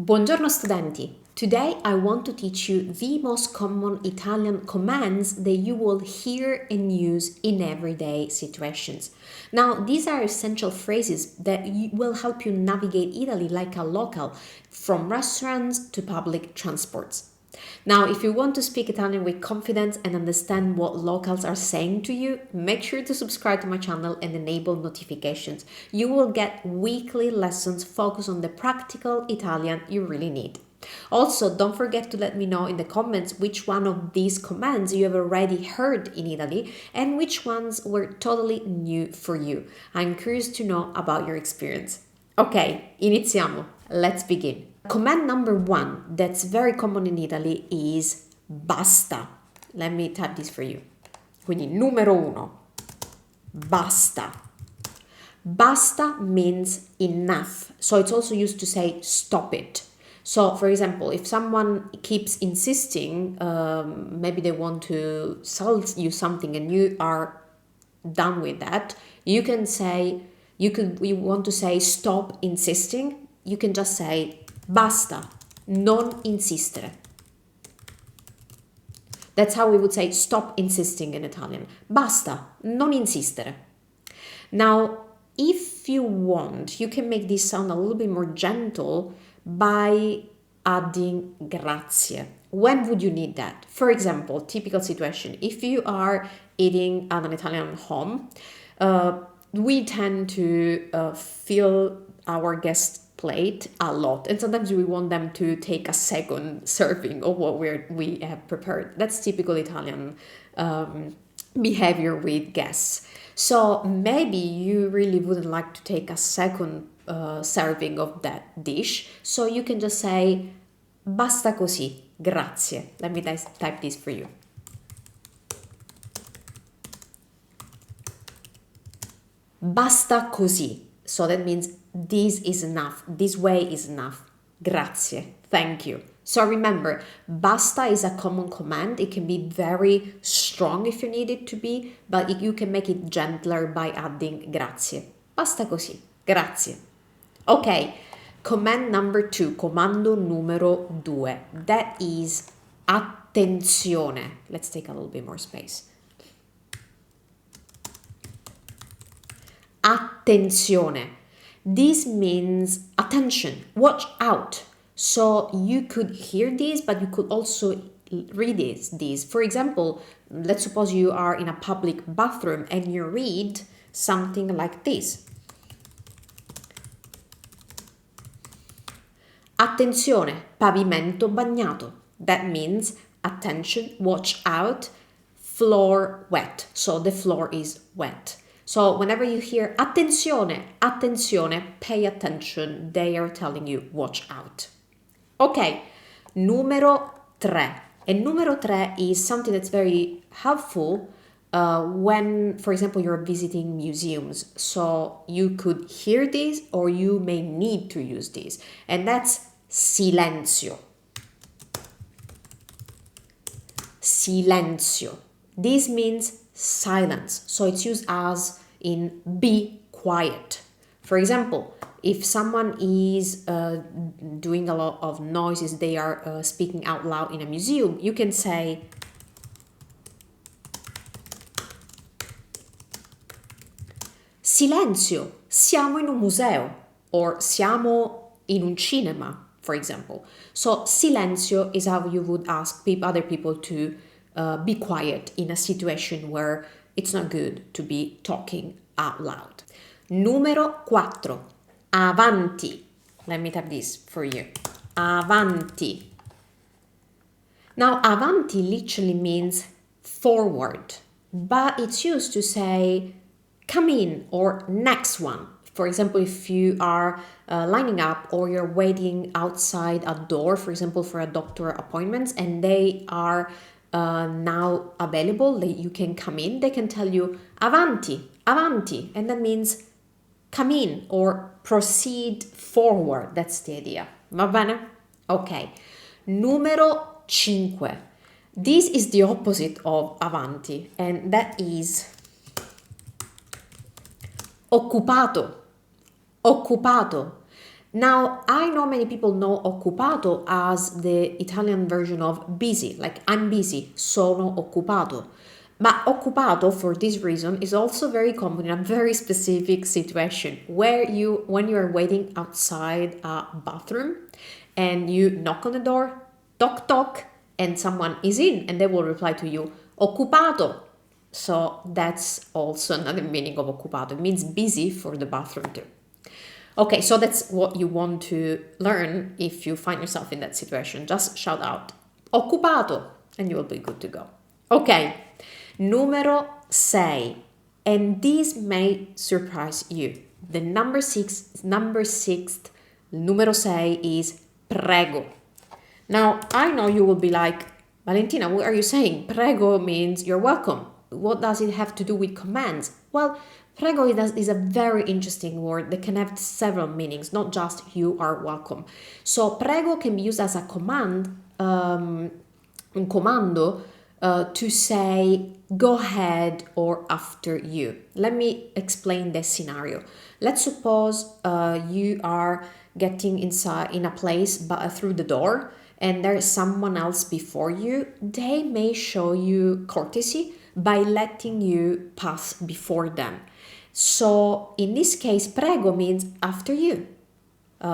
Buongiorno studenti! Today I want to teach you the most common Italian commands that you will hear and use in everyday situations. Now, these are essential phrases that will help you navigate Italy like a local, from restaurants to public transports. Now, if you want to speak Italian with confidence and understand what locals are saying to you, make sure to subscribe to my channel and enable notifications. You will get weekly lessons focused on the practical Italian you really need. Also, don't forget to let me know in the comments which one of these commands you have already heard in Italy and which ones were totally new for you. I'm curious to know about your experience. Ok, iniziamo. Let's begin. Command number one that's very common in Italy is basta. Let me type this for you. Quindi numero uno, basta. Basta means enough. So it's also used to say stop it. So for example, if someone keeps insisting, maybe they want to sell you something and you are done with that, you want to say stop insisting, you can just say basta, non insistere. That's how we would say stop insisting in Italian. Basta, non insistere. Now, if you want, you can make this sound a little bit more gentle by adding grazie. When would you need that? For example, typical situation, if you are eating at an Italian home, we tend to fill our guest plate a lot, and sometimes we want them to take a second serving of what we have prepared. That's typical Italian behavior with guests. So maybe you really wouldn't like to take a second serving of that dish, so you can just say basta così, grazie. Let me type this for you. Basta così. So that means this is enough, this way is enough. Grazie, thank you. So remember, basta is a common command. It can be very strong if you need it to be, but you can make it gentler by adding grazie. Basta così, grazie. Ok, command number two, comando numero due. That is attenzione. Let's take a little bit more space. Attenzione. This means attention, watch out. So you could hear this, but you could also read this. For example, let's suppose you are in a public bathroom and you read something like this. Attenzione, pavimento bagnato. That means attention, watch out, floor wet. So the floor is wet. So whenever you hear attenzione, attenzione, pay attention. They are telling you watch out. Ok, numero tre. And numero tre is something that's very helpful when, for example, you're visiting museums. So you could hear this or you may need to use this. And that's silenzio. Silenzio. This means silence. So it's used as in be quiet. For example, if someone is doing a lot of noises, they are speaking out loud in a museum, you can say silenzio, siamo in un museo, or siamo in un cinema, for example. So silenzio is how you would ask other people to be quiet in a situation where it's not good to be talking out loud. Numero quattro. Avanti. Let me type this for you. Avanti. Now, avanti literally means forward, but it's used to say come in or next one. For example, if you are lining up or you're waiting outside a door, for example, for a doctor appointments, and they are now available, that you can come in, they can tell you avanti, avanti, and that means come in or proceed forward. That's the idea. Va bene? Ok. Numero 5. This is the opposite of avanti, and that is occupato. Occupato. Now, I know many people know occupato as the Italian version of busy, like I'm busy, sono occupato. But occupato, for this reason, is also very common in a very specific situation where when you are waiting outside a bathroom and you knock on the door, toc toc, and someone is in and they will reply to you, occupato. So that's also another meaning of occupato. It means busy for the bathroom too. Okay, so that's what you want to learn if you find yourself in that situation. Just shout out, occupato, and you will be good to go. Okay, numero 6. And this may surprise you. The number sixth, numero 6 is prego. Now, I know you will be like, Valentina, what are you saying? Prego means you're welcome. What does it have to do with commands? Well, prego is a very interesting word that can have several meanings, not just you are welcome. So prego can be used as a command, un comando, to say go ahead or after you. Let me explain the scenario. Let's suppose you are getting inside in a place through the door and there is someone else before you. They may show you courtesy by letting you pass before them. So in this case, prego means after you.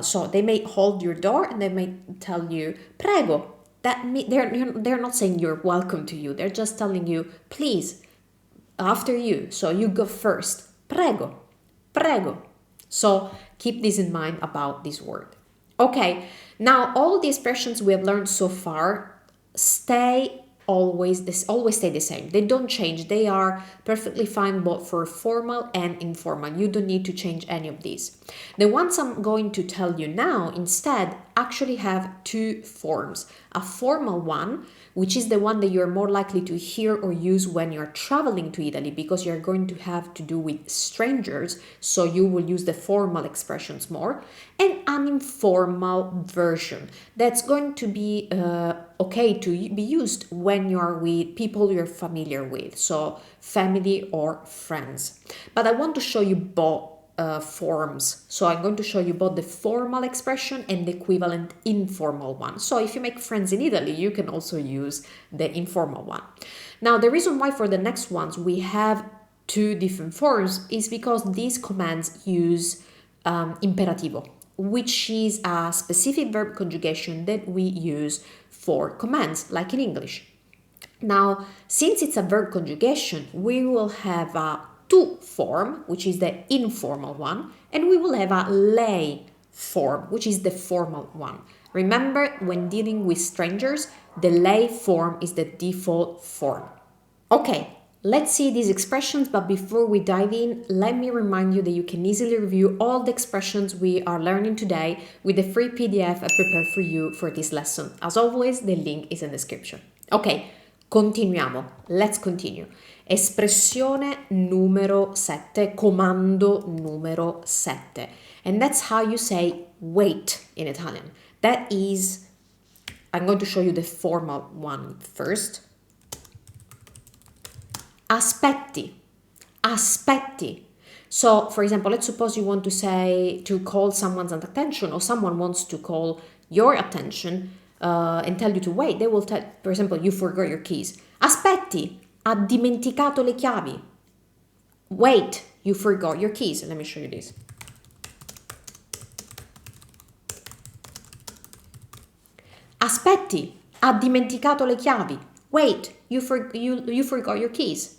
So they may hold your door and they may tell you prego. They're not saying you're welcome to you. They're just telling you, please, after you. So you go first. Prego, prego. So keep this in mind about this word. Okay, now all the expressions we have learned so far always stay the same. They don't change. They are perfectly fine both for formal and informal. You don't need to change any of these. The ones I'm going to tell you now instead actually have two forms. A formal one, which is the one that you're more likely to hear or use when you're traveling to Italy because you're going to have to do with strangers, so you will use the formal expressions more, and an informal version that's going to be okay to be used when you're with people you're familiar with, so family or friends. But I want to show you both forms. So I'm going to show you both the formal expression and the equivalent informal one. So if you make friends in Italy, you can also use the informal one. Now, the reason why for the next ones we have two different forms is because these commands use imperativo, which is a specific verb conjugation that we use for commands, like in English. Now, since it's a verb conjugation, we will have a tu form, which is the informal one, and we will have a lei form, which is the formal one. Remember, when dealing with strangers, the lei form is the default form. Okay, let's see these expressions, but before we dive in, let me remind you that you can easily review all the expressions we are learning today with the free PDF I prepared for you for this lesson. As always, the link is in the description. Okay, continuiamo. Let's continue. Espressione numero 7, comando numero 7. And that's how you say wait in Italian. That is, I'm going to show you the formal one first. Aspetti, aspetti. So, for example, let's suppose you want to call someone's attention, or someone wants to call your attention and tell you to wait. They will tell, for example, you forgot your keys. Aspetti, ha dimenticato le chiavi. Wait, you forgot your keys. Let me show you this. Aspetti, ha dimenticato le chiavi. Wait, you forgot your keys.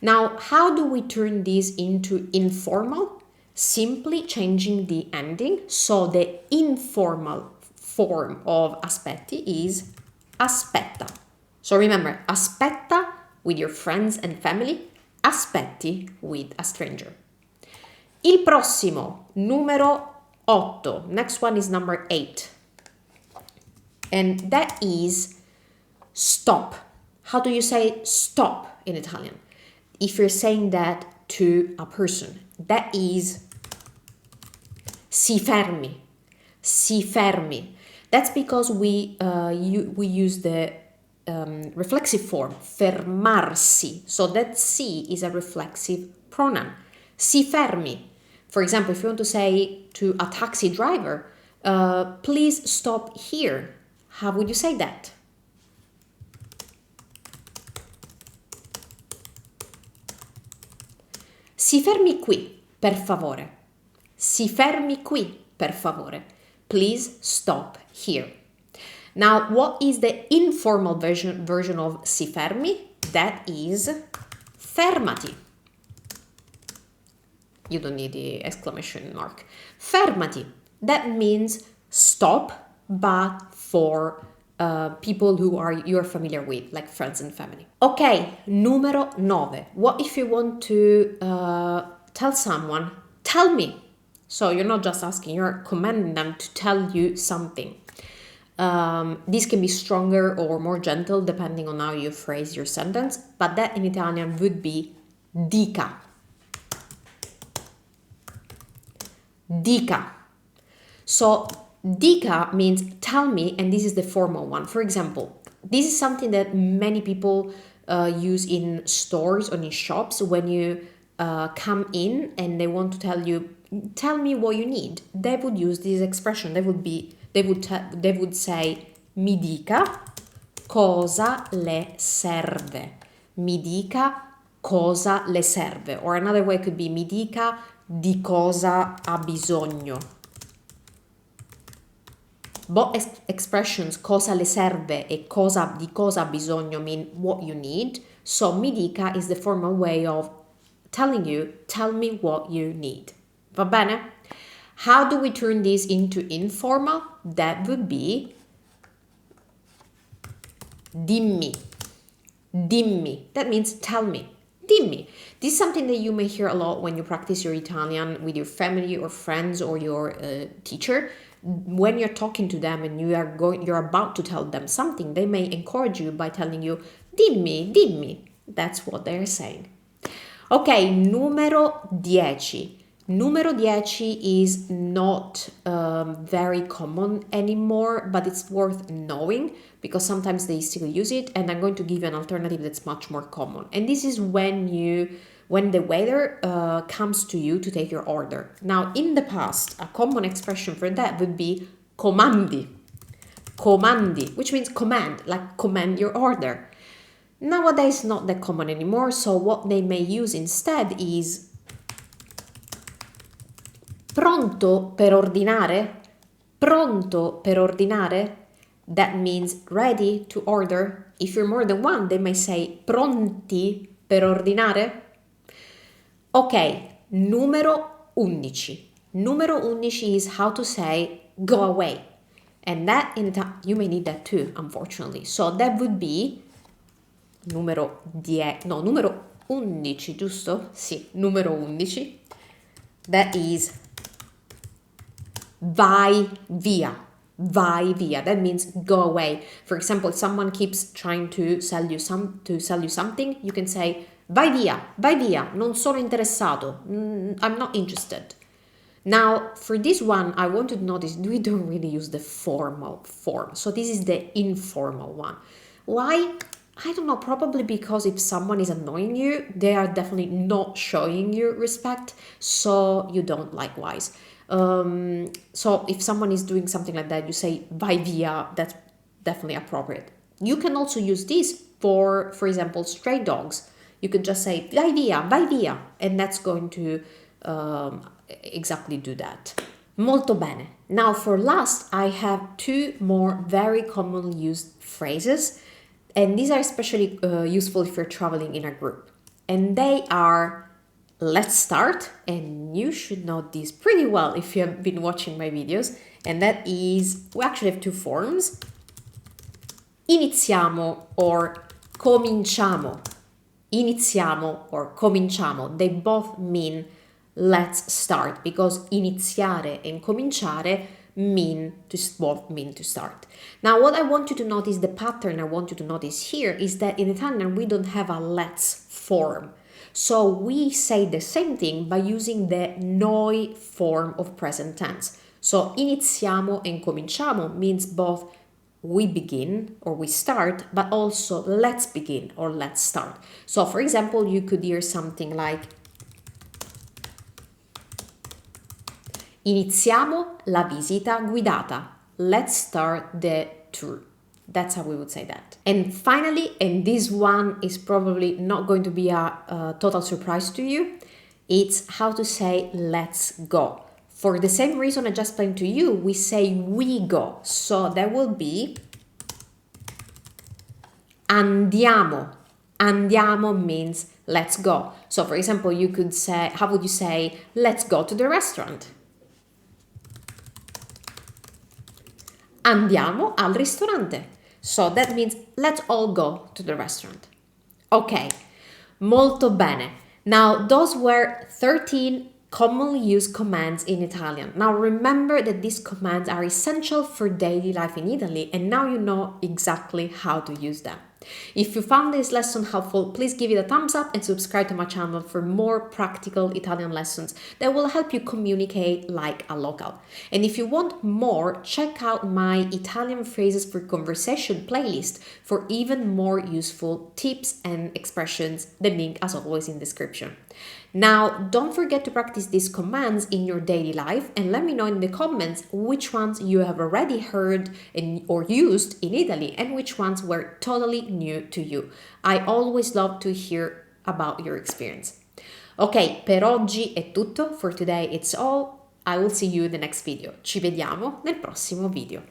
Now, how do we turn this into informal? Simply changing the ending. So the informal form of aspetti is aspetta. So remember, aspetta with your friends and family, aspetti with a stranger. Il prossimo, numero 8. Next one is number 8. And that is stop. How do you say stop in Italian? If you're saying that to a person, that is si fermi, si fermi. That's because we use the reflexive form, fermarsi. So that si is a reflexive pronoun. Si fermi. For example, if you want to say to a taxi driver, please stop here, how would you say that? Si fermi qui, per favore. Si fermi qui, per favore. Please stop here. Now, what is the informal version of si fermi? That is fermati. You don't need the exclamation mark. Fermati. That means stop, but for people who you're familiar with, like friends and family. Ok, numero 9. What if you want to tell someone, tell me? So you're not just asking, you're commanding them to tell you something. This can be stronger or more gentle depending on how you phrase your sentence, but that in Italian would be dica. Dica. So dica means tell me, and this is the formal one. For example, this is something that many people use in stores or in shops when you come in and they want to tell you, tell me what you need. They would use this expression. They would say mi dica cosa le serve. Mi dica cosa le serve. Or another way could be mi dica di cosa ha bisogno. Both expressions, cosa le serve e di cosa ha bisogno, mean what you need. So mi dica is the formal way of telling you, tell me what you need. Va bene? How do we turn this into informal? That would be dimmi. Dimmi. That means tell me. Dimmi. This is something that you may hear a lot when you practice your Italian with your family or friends or your teacher. When you're talking to them and you're about to tell them something, they may encourage you by telling you, dimmi, dimmi. That's what they're saying. Ok, numero 10. Numero 10 is not very common anymore, but it's worth knowing because sometimes they still use it, and I'm going to give you an alternative that's much more common. And this is when the waiter comes to you to take your order. Now, in the past, a common expression for that would be comandi. Comandi, which means command, like command your order. Nowadays, not that common anymore, so what they may use instead is pronto per ordinare? Pronto per ordinare? That means ready to order. If you're more than one, they may say pronti per ordinare? Ok, numero 11. Numero 11 is how to say go away. And that you may need that too, unfortunately. So that would be numero 11, giusto? Sì, numero 11. That is vai via. Vai via. That means go away. For example, if someone keeps trying to sell you something, you can say vai via, non sono interessato, I'm not interested. Now, for this one, I want you to notice we don't really use the formal form. So this is the informal one. Why? I don't know, probably because if someone is annoying you, they are definitely not showing you respect, so you don't likewise. So if someone is doing something like that, you say vai via, that's definitely appropriate. You can also use this for example, stray dogs. You could just say vai via, and that's going to exactly do that. Molto bene. Now for last, I have two more very commonly used phrases, and these are especially useful if you're traveling in a group. And they are let's start, and you should know this pretty well if you have been watching my videos, and that is, we actually have two forms, iniziamo or cominciamo. Iniziamo or cominciamo, they both mean let's start, because iniziare and cominciare both mean to start. Now, what I want you to notice, the pattern I want you to notice here is that in Italian we don't have a let's form. So we say the same thing by using the noi form of present tense. So iniziamo and cominciamo means both we begin or we start, but also let's begin or let's start. So for example, you could hear something like Iniziamo la visita guidata. Let's start the tour. That's how we would say that. And finally, and this one is probably not going to be a total surprise to you, it's how to say let's go. For the same reason I just explained to you, we say we go. So that will be andiamo. Andiamo means let's go. So for example, you could say, how would you say, let's go to the restaurant? Andiamo al ristorante. So that means let's all go to the restaurant. Ok, molto bene. Now those were 13 commonly used commands in Italian. Now remember that these commands are essential for daily life in Italy, and now you know exactly how to use them. If you found this lesson helpful, please give it a thumbs up and subscribe to my channel for more practical Italian lessons that will help you communicate like a local. And if you want more, check out my Italian phrases for conversation playlist for even more useful tips and expressions. The link, as always, in the description. Now, don't forget to practice these commands in your daily life and let me know in the comments which ones you have already heard or used in Italy and which ones were totally new to you. I always love to hear about your experience. Ok, per oggi è tutto. For today it's all. I will see you in the next video. Ci vediamo nel prossimo video.